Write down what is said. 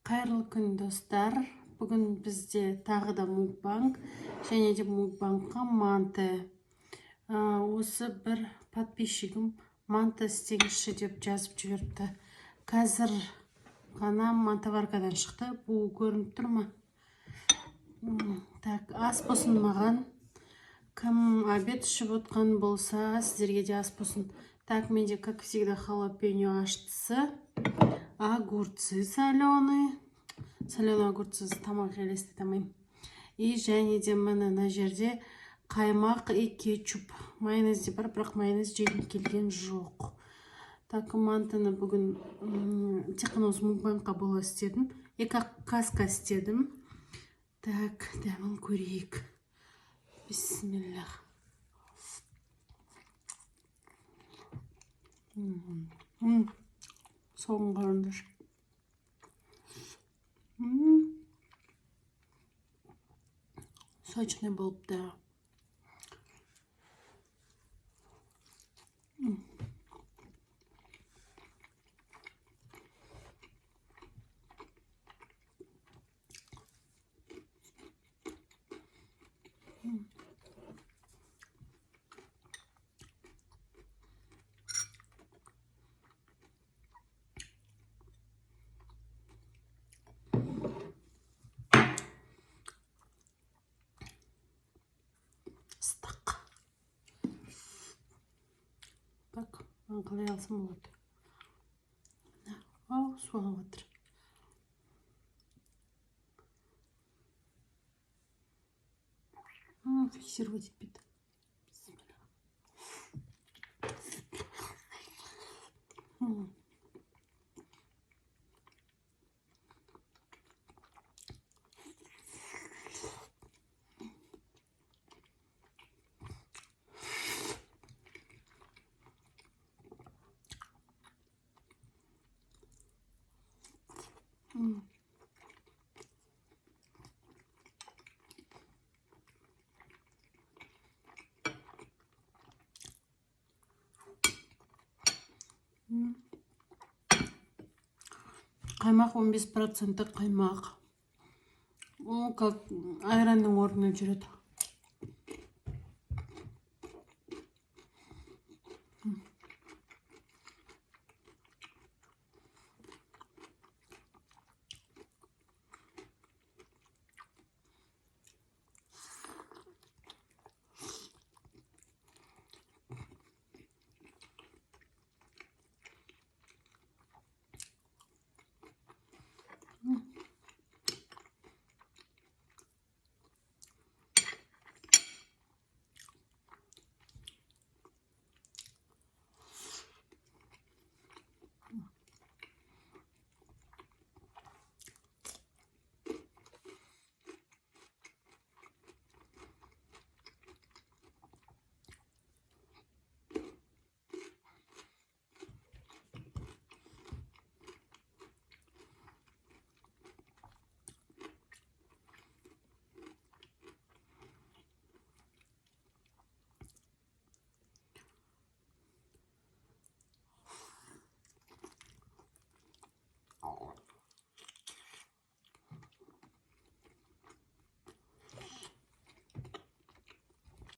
Қайырлы күн достар. Бүгін бізде тағы да мукбанг, және де мукбангқа манты. Осы бір подписчигім манты істеңізші деп жазып жіберіпті. Қазір ғана мантоваркадан шықты. Бұл көрініп тұр ма? Так, ас болсын маған. Кім обед ішіп отқан болса, сіздерге де ас болсын. Так, менде, как всегда, халапеньо аштысы, огурцы соленые. Соленые огурцы тамақ елестетемін. И және де мына жерде қаймақ и кетчуп. Майонез де бар, бірақ майонез жегім келген жоқ. Так, мантыны бүгін тек қана осы мукбангқа бола істедім. Екі каска істедім. Так, дәмін көрейік. Бисмиллах. Соғын қарындар. Сочный болып да. Ыстық. Так, қалай алсам болады. Ау, суалып отыр. Фиксировать етпейді. Қаймақ 15% қаймақ. Ол как айранның орнына жүреді.